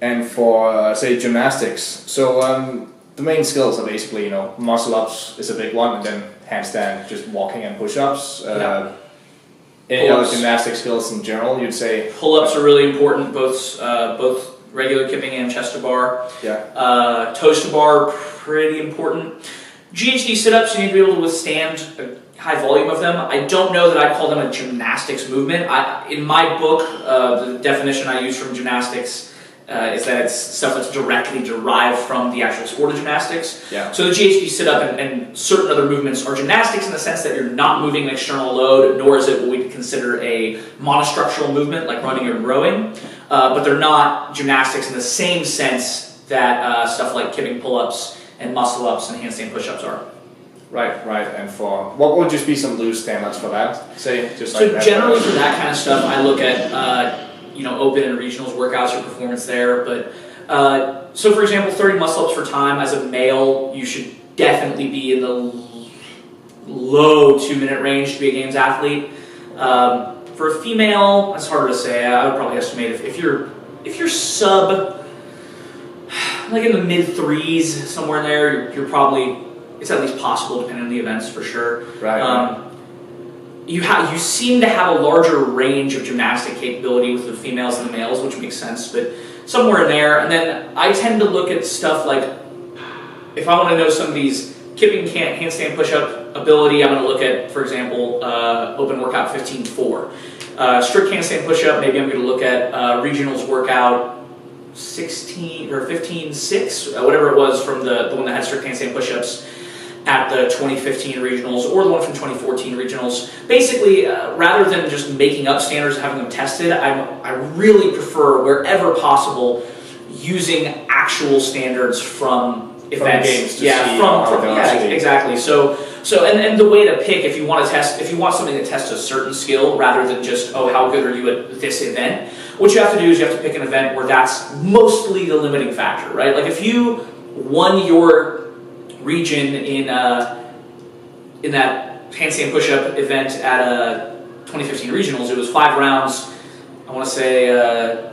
And for, say, gymnastics, so the main skills are basically, you know, muscle ups is a big one, and then handstand, just walking and push-ups. Any other gymnastic skills in general, you'd say? Pull-ups are really important, both regular kipping and chest to bar. Yeah. Toes to bar, pretty important. GHD sit-ups, you need to be able to withstand a high volume of them. I don't know that I call them a gymnastics movement. In my book, the definition I use from gymnastics is that it's stuff that's directly derived from the actual sport of gymnastics. Yeah. So the GHD sit-up and certain other movements are gymnastics in the sense that you're not moving an external load, nor is it what we'd consider a monostructural movement like running or rowing. But they're not gymnastics in the same sense that stuff like kipping pull-ups and muscle-ups and handstand push-ups are. Right. And for what would just be some loose standards for that? Say just like that. So generally for that kind of stuff, I look at open and regionals workouts or performance there. But so for example, 30 muscle-ups for time as a male, you should definitely be in the low 2-minute range to be a games athlete. For a female, that's harder to say. I would probably estimate if you're sub, like in the mid 3s, somewhere in there, you're probably, it's at least possible depending on the events for sure. Right. You seem to have a larger range of gymnastic capability with the females and the males, which makes sense, but somewhere in there. And then I tend to look at stuff like, if I want to know some of these kipping, handstand push-up ability, I'm going to look at, for example, open workout 15-4. Strict handstand push-up, maybe I'm going to look at regionals workout 16 or 15-6, whatever it was from the one that had strict handstand push-ups at the 2015 regionals or the one from 2014 regionals. Basically, rather than just making up standards and having them tested, I really prefer, wherever possible, using actual standards from events. Games to see exactly. So and the way to pick, if you want something to test a certain skill rather than just, oh, how good are you at this event, what you have to do is you have to pick an event where that's mostly the limiting factor, right? Like if you won your region in that handstand push-up event at 2015 regionals, it was 5 rounds. I want to say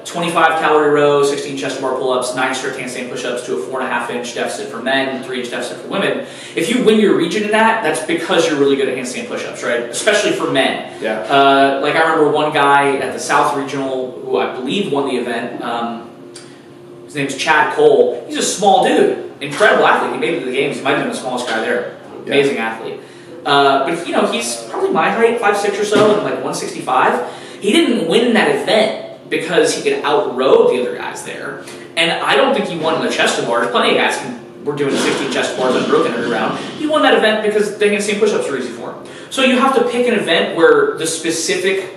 25 calorie row, 16 chest bar pull-ups, 9 strict handstand push-ups to a 4.5-inch deficit for men, 3-inch deficit for women. If you win your region in that's because you're really good at handstand push-ups, right? Especially for men. Yeah. Like I remember one guy at the South Regional who I believe won the event. His name's Chad Cole. He's a small dude. Incredible athlete. He made it to the games. He might have been the smallest guy there. Amazing athlete. But he's probably my height, 5'6" or so, and like 165. He didn't win that event because he could out-row the other guys there. And I don't think he won the chest to bars. Plenty of guys were doing 16 chest bars unbroken every round. He won that event because the handstand push-ups were easy for him. So you have to pick an event where the specific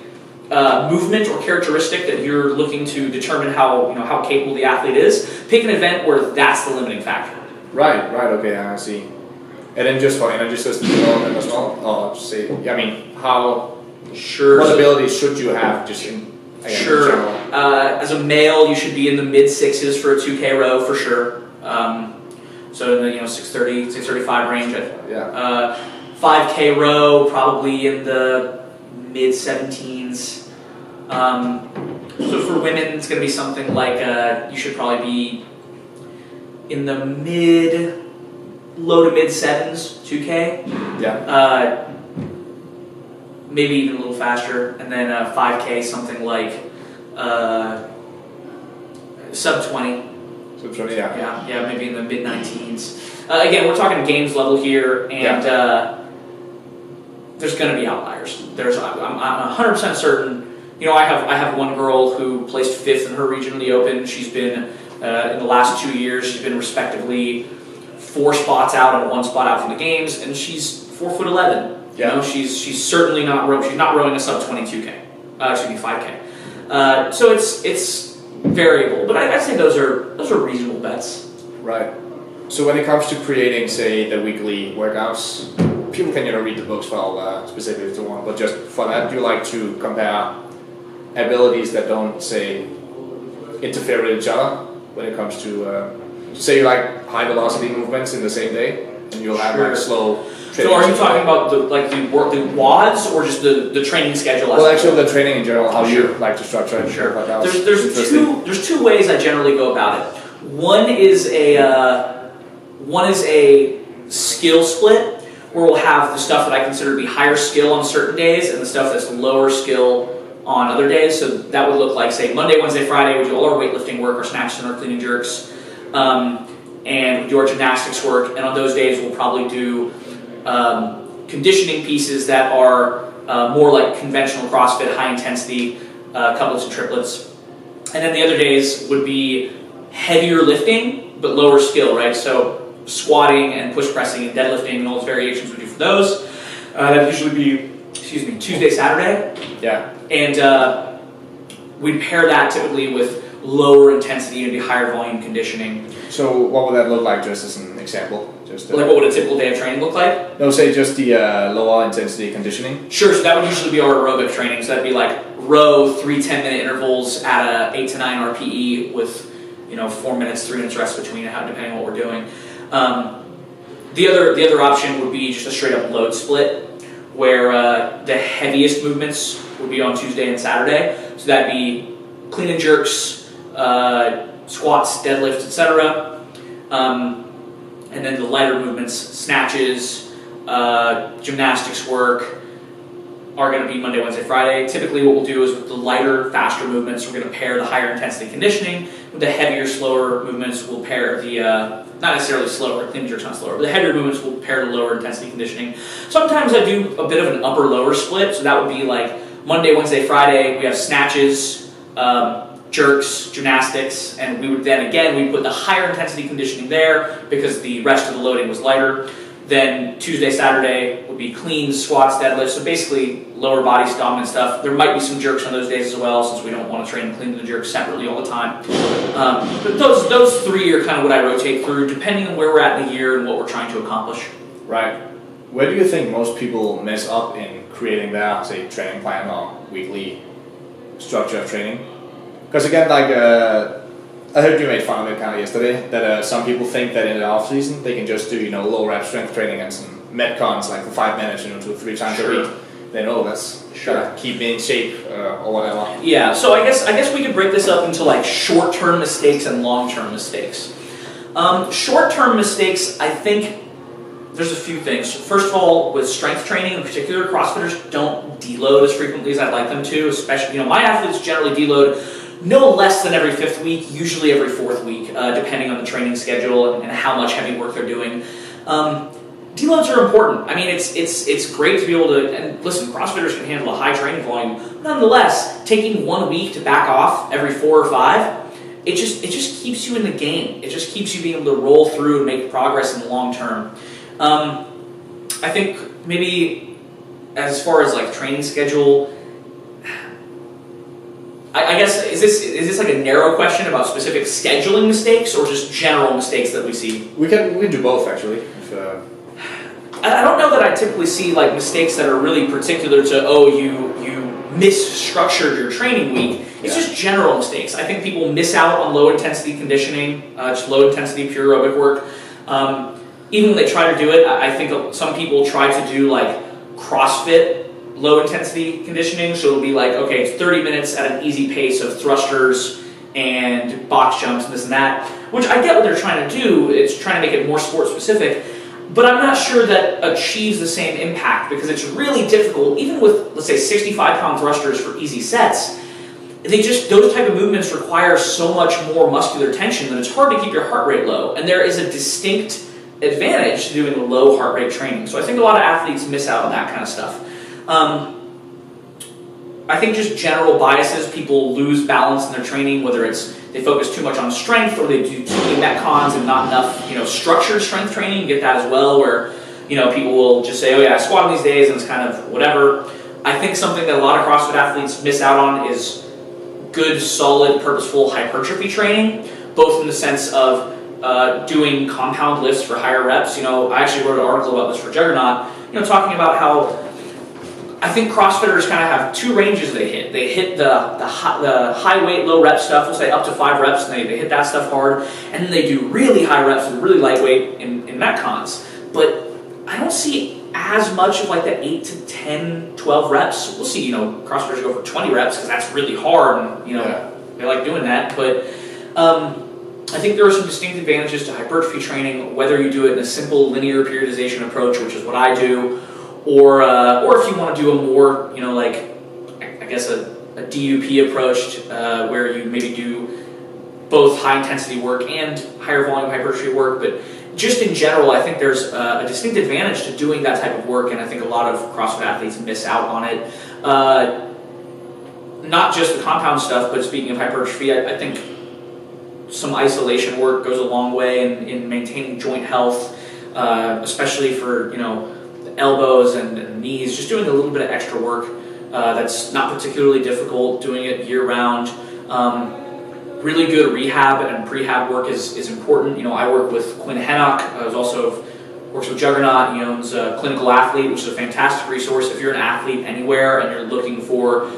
movement or characteristic that you're looking to determine how capable the athlete is. Pick an event where that's the limiting factor. Right, okay, I see. And then just for energy system development as well, what abilities should you have just in general? As a male, you should be in the mid 6s for a 2K row for sure. So in the 630, 635 range. 5K row, probably in the mid 17s. So for women, it's going to be something like you should probably be in the low to mid 7s, 2K. Yeah. Maybe even a little faster, and then 5K, something like sub 20. Sub 20, yeah. Yeah, maybe in the mid 19s. Again, we're talking games level here, and there's going to be outliers. I'm 100% certain. I have one girl who placed 5th in her region in the Open. She's been in the last 2 years. She's been respectively 4 spots out and 1 spot out from the games, and she's 4'11". Yeah. She's certainly not rowing. She's not rowing a sub 22K. 5K. So it's variable, but I'd say those are reasonable bets. Right. So when it comes to creating, say, the weekly workouts, people can read the books for all specific to one, but just for that, do you like to compare abilities that don't, say, interfere with each other when it comes to, say you like high velocity movements in the same day, and you'll have like slow So are you talking about the WODs or just the training schedule? Well, actually, the training in general, how you like to structure it. Sure. There's two ways I generally go about it. One is a skill split, where we'll have the stuff that I consider to be higher skill on certain days and the stuff that's lower skill on other days. So that would look like, say, Monday, Wednesday, Friday, we do all our weightlifting work, our snatches and our clean and jerks, and we do our gymnastics work. And on those days, we'll probably do conditioning pieces that are more like conventional CrossFit, high intensity, couplets and triplets. And then the other days would be heavier lifting, but lower skill, right? So squatting and push pressing and deadlifting and all those variations we do for those. That'd usually be, Tuesday, Saturday. Yeah. And we'd pair that typically with lower intensity and higher volume conditioning. So what would that look like, just as an example? Like what would a typical day of training look like? No, say just the lower intensity conditioning. Sure, so that would usually be our aerobic training. So that'd be like row, 3 10-minute intervals at a 8 to 9 RPE with 4 minutes, 3 minutes rest between, depending on what we're doing. The other option would be just a straight up load split, where the heaviest movements would be on Tuesday and Saturday. So that'd be clean and jerks, squats, deadlifts, etc. And then the lighter movements, snatches, gymnastics work, are going to be Monday, Wednesday, Friday. Typically what we'll do is with the lighter, faster movements, we're going to pair the higher intensity conditioning. With the heavier, slower movements, we'll pair the, not necessarily slower, clean and jerk's not slower, but the heavier movements will pair the lower intensity conditioning. Sometimes I do a bit of an upper-lower split, so that would be like Monday, Wednesday, Friday, we have snatches, jerks, gymnastics, and we would then again, we put the higher intensity conditioning there because the rest of the loading was lighter. Then Tuesday, Saturday would be clean, squats, deadlifts, so basically lower body dominant stuff. There might be some jerks on those days as well, since we don't want to train clean and jerks separately all the time. But those three are kind of what I rotate through, depending on where we're at in the year and what we're trying to accomplish. Right. Where do you think most people mess up in creating their, say, training plan or weekly structure of training? Because again, like, I heard you made fun of it kind of yesterday, that some people think that in the off season they can just do low rep strength training and some metcons like for 5 minutes, 2 or 3 times a week. They know that's gotta keep me in shape or whatever. Yeah. So I guess we could break this up into like short-term mistakes and long-term mistakes. Short-term mistakes, I think there's a few things. First of all, with strength training in particular, CrossFitters don't deload as frequently as I'd like them to. Especially, my athletes generally deload no less than every 5th week, usually every 4th week, depending on the training schedule and how much heavy work they're doing. Deloads are important. I mean, it's great to be able to, and listen, CrossFitters can handle a high training volume. Nonetheless, taking 1 week to back off every 4 or 5, it just keeps you in the game. It just keeps you being able to roll through and make progress in the long term. I think maybe as far as like training schedule, I guess, is this like a narrow question about specific scheduling mistakes or just general mistakes that we see? We can do both actually. I don't know that I typically see like mistakes that are really particular to you misstructured your training week. It's just general mistakes. I think people miss out on low intensity conditioning, just low intensity pure aerobic work. Even when they try to do it, I think some people try to do like CrossFit low intensity conditioning, so it'll be like, okay, it's 30 minutes at an easy pace of thrusters and box jumps and this and that, which I get what they're trying to do. It's trying to make it more sport specific, but I'm not sure that achieves the same impact because it's really difficult, even with, let's say, 65-pound thrusters for easy sets. Those type of movements require so much more muscular tension that it's hard to keep your heart rate low, and there is a distinct advantage to doing low heart rate training. So I think a lot of athletes miss out on that kind of stuff. I think just general biases, people lose balance in their training, whether it's they focus too much on strength or they do too many metcons and not enough, structured strength training. You get that as well, where, people will just say, oh yeah, I squat on these days and it's kind of whatever. I think something that a lot of CrossFit athletes miss out on is good, solid, purposeful hypertrophy training, both in the sense of doing compound lifts for higher reps. I actually wrote an article about this for Juggernaut, talking about how I think CrossFitters kind of have 2 ranges they hit. They hit the high weight, low rep stuff, we'll say up to 5 reps, and they hit that stuff hard, and then they do really high reps and really lightweight in metcons. But I don't see as much of like the 8 to 10, 12 reps. We'll see, CrossFitters go for 20 reps because that's really hard, and they like doing that. But I think there are some distinct advantages to hypertrophy training, whether you do it in a simple linear periodization approach, which is what I do, or if you want to do a more, I guess a DUP approach where you maybe do both high intensity work and higher volume hypertrophy work. But just in general, I think there's a distinct advantage to doing that type of work, and I think a lot of CrossFit athletes miss out on it. Not just the compound stuff, but speaking of hypertrophy, I think some isolation work goes a long way in maintaining joint health, especially for the elbows and knees. Just doing a little bit of extra work that's not particularly difficult, doing it year round. Really good rehab and prehab work is important. I work with Quinn Henoch, who also works with Juggernaut. He owns Clinical Athlete, which is a fantastic resource if you're an athlete anywhere and you're looking for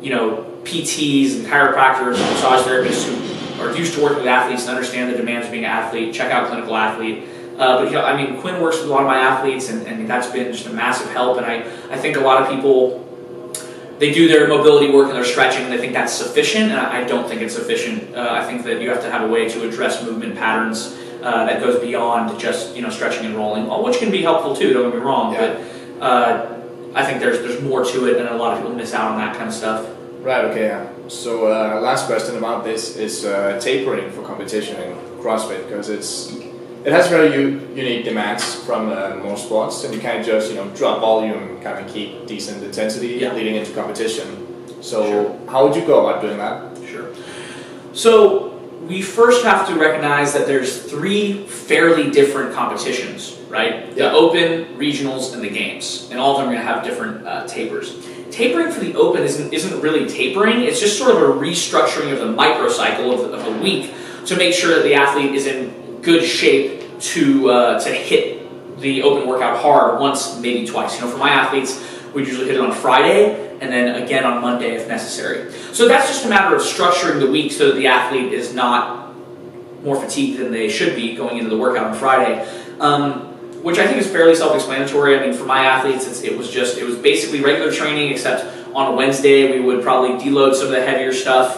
PTs and chiropractors and massage therapists who are used to working with athletes and understand the demands of being an athlete. Check out Clinical Athlete. But Quinn works with a lot of my athletes, and that's been just a massive help. And I think a lot of people, they do their mobility work and their stretching, and they think that's sufficient, and I don't think it's sufficient. I think that you have to have a way to address movement patterns that goes beyond just stretching and rolling, which can be helpful too, don't get me wrong. Yeah. But I think there's more to it, and a lot of people miss out on that kind of stuff. Right, okay, yeah. So last question about this is tapering for competition in CrossFit, because it has very unique demands from most sports, and you can't just drop volume and kind of keep decent intensity leading into competition. So how would you go about doing that? Sure. So we first have to recognize that there's 3 fairly different competitions, right? The Open, Regionals, and the Games, and all of them are going to have different tapers. Tapering for the Open isn't really tapering, it's just sort of a restructuring of the microcycle of the week to make sure that the athlete is in good shape to hit the Open workout hard once, maybe twice. For my athletes, we usually hit it on Friday and then again on Monday if necessary. So that's just a matter of structuring the week so that the athlete is not more fatigued than they should be going into the workout on Friday. Which I think is fairly self-explanatory. For my athletes, it was basically regular training, except on Wednesday we would probably deload some of the heavier stuff.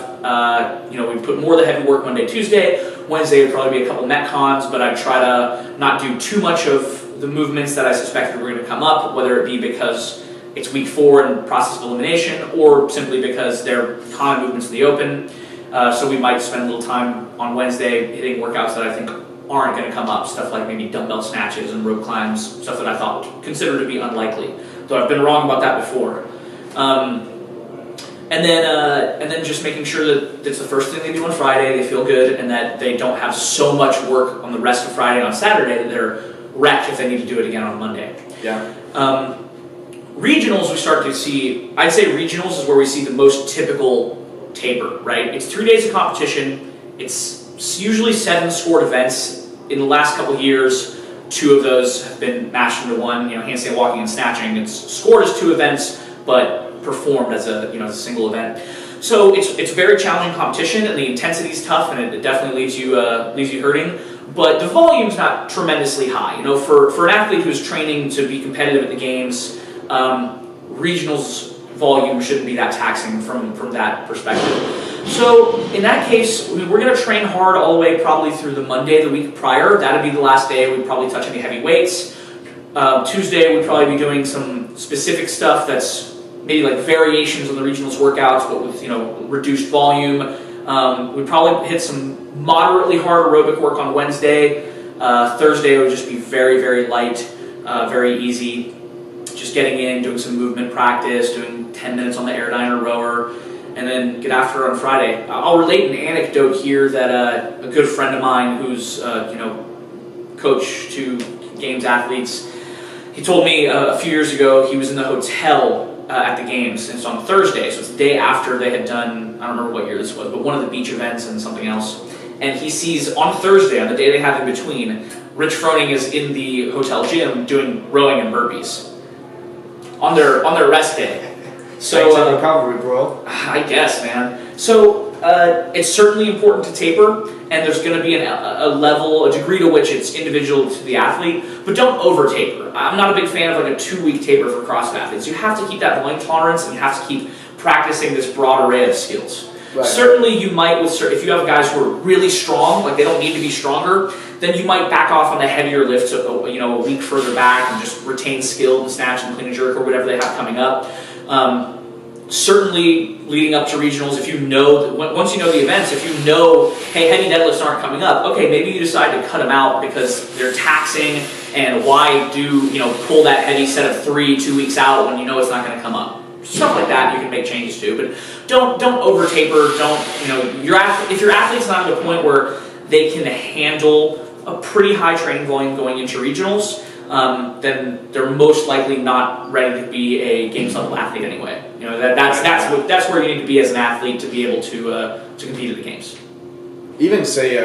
We'd put more of the heavy work Monday, Tuesday. Wednesday would probably be a couple metcons, but I'd try to not do too much of the movements that I suspected were going to come up, whether it be because it's week 4 and process of elimination, or simply because they're common movements in the Open. So we might spend a little time on Wednesday hitting workouts that I think aren't going to come up, stuff like maybe dumbbell snatches and rope climbs, stuff that I thought considered to be unlikely, though I've been wrong about that before. And then just making sure that it's the first thing they do on Friday, they feel good, and that they don't have so much work on the rest of Friday and on Saturday that they're wrecked if they need to do it again on Monday. Yeah. Regionals, we start to see, I'd say regionals is where we see the most typical taper, right? It's 3 days of competition. It's usually 7 scored events. In the last couple of years, 2 of those have been mashed into one. Handstand walking and snatching. It's scored as 2 events, but performed as a single event. So it's very challenging competition, and the intensity is tough, and it definitely leaves you hurting. But the volume's not tremendously high. For an athlete who's training to be competitive at the games, regionals volume shouldn't be that taxing from that perspective. So in that case, we're going to train hard all the way probably through the Monday the week prior. That'd be the last day we'd probably touch any heavy weights. Tuesday we'd probably be doing some specific stuff that's maybe like variations on the regionals workouts, but with reduced volume. We'd probably hit some moderately hard aerobic work on Wednesday. Thursday would just be very, very light, very easy. Just getting in, doing some movement practice, doing 10 minutes on the Airdyne or rower, and then get after it on Friday. I'll relate an anecdote here that a good friend of mine who's coach to games athletes, he told me a few years ago he was in the hotel at the games, and it's on Thursday, so it's the day after they had done, I don't remember what year this was, but one of the beach events and something else, and he sees on Thursday, on the day they have in between, Rich Froning is in the hotel gym doing rowing and burpees on their rest day. So recovery, bro. I guess, man. So it's certainly important to taper, and there's going to be a degree to which it's individual to the athlete, but don't over taper. I'm not a big fan of like a 2-week taper for CrossFit athletes. You have to keep that volume tolerance, and you have to keep practicing this broad array of skills. Right. Certainly you might, if you have guys who are really strong, like they don't need to be stronger, then you might back off on the heavier lifts, a week further back, and just retain skill and snatch and clean and jerk or whatever they have coming up. Certainly leading up to regionals, if you know, once you know the events, if you know, hey, heavy deadlifts aren't coming up, okay, maybe you decide to cut them out because they're taxing, and why pull that heavy set of 3 2 weeks out when you know it's not going to come up. Stuff like that you can make changes to, but don't over taper. If your athlete's not at a point where they can handle a pretty high training volume going into regionals, then they're most likely not ready to be a games level athlete anyway. That's where you need to be as an athlete to be able to compete at the games. Even say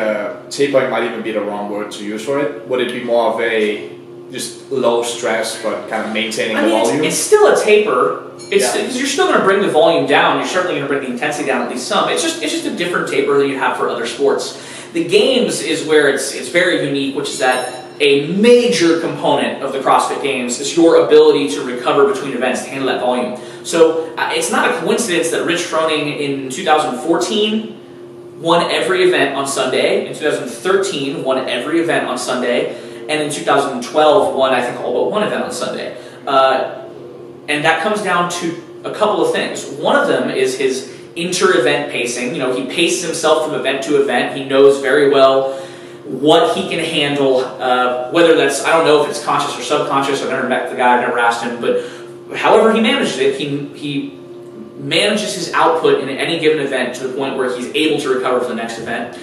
tapering might even be the wrong word to use for it. Would it be more of a just low stress but kind of maintaining the volume? It's still a taper. You're still going to bring the volume down. You're certainly going to bring the intensity down at least some. It's just a different taper than you have for other sports. The games is where it's very unique, which is that a major component of the CrossFit Games is your ability to recover between events, to handle that volume. So it's not a coincidence that Rich Froning in 2014 won every event on Sunday, in 2013 won every event on Sunday, and in 2012 won, I think, all but one event on Sunday. And that comes down to a couple of things. One of them is his inter-event pacing. He paces himself from event to event. He knows very well what he can handle, whether that's, I don't know if it's conscious or subconscious. I've never met the guy, I've never asked him, but however he manages it, he manages his output in any given event to the point where he's able to recover for the next event.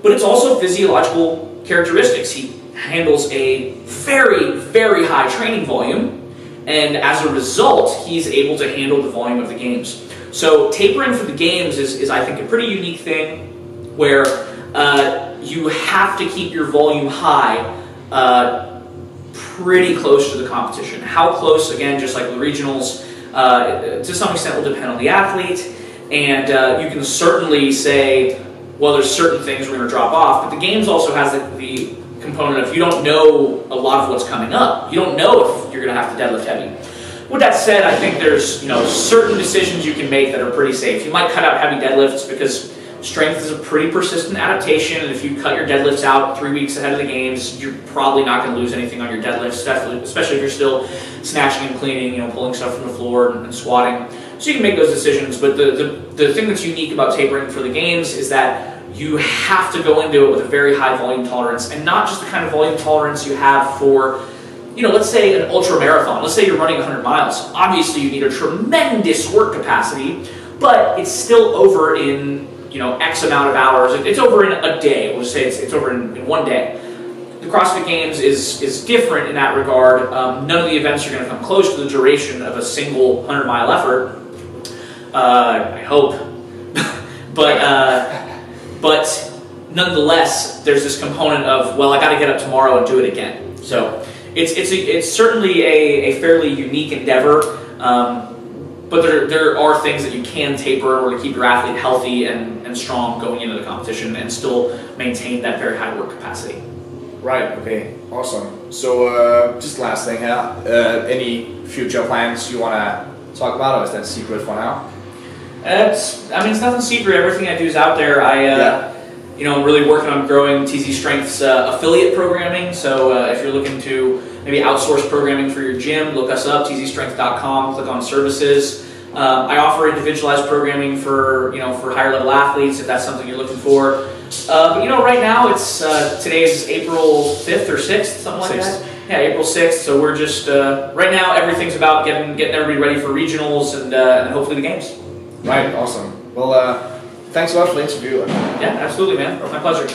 But it's also physiological characteristics. He handles a very, very high training volume, and as a result, he's able to handle the volume of the games. So tapering for the games is I think, a pretty unique thing where you have to keep your volume high pretty close to the competition. How close, again, just like the regionals, to some extent will depend on the athlete, and you can certainly say, well, there's certain things we're going to drop off, but the games also has the component of you don't know a lot of what's coming up. You don't know if you're going to have to deadlift heavy. With that said, I think there's certain decisions you can make that are pretty safe. You might cut out heavy deadlifts because strength is a pretty persistent adaptation, and if you cut your deadlifts out 3 weeks ahead of the games, you're probably not going to lose anything on your deadlifts, especially if you're still snatching and cleaning, pulling stuff from the floor and squatting. So you can make those decisions, but the thing that's unique about tapering for the games is that you have to go into it with a very high volume tolerance, and not just the kind of volume tolerance you have for, let's say an ultra marathon. Let's say you're running 100 miles. Obviously you need a tremendous work capacity, but it's still over in, X amount of hours. It's over in a day. We'll say it's over in 1 day. The CrossFit Games is different in that regard. None of the events are going to come close to the duration of a single 100-mile effort. I hope. But nonetheless, there's this component of, well, I got to get up tomorrow and do it again. So it's certainly a fairly unique endeavor, but there are things that you can taper in order to keep your athlete healthy and strong going into the competition and still maintain that very high work capacity. Right, okay, awesome. So just last thing here, any future plans you want to talk about, or is that secret for now? It's nothing secret. Everything I do is out there. I'm really working on growing TZ Strength's affiliate programming. So if you're looking to maybe outsource programming for your gym, look us up, tzstrength.com, click on services. I offer individualized programming for higher level athletes if that's something you're looking for. But right now it's today is April 5th or 6th, something like 6th. That. Yeah, April 6th. So we're just right now everything's about getting everybody ready for regionals and hopefully the games. Right, awesome. Well, thanks a lot for the interview. Yeah, absolutely, man. My pleasure.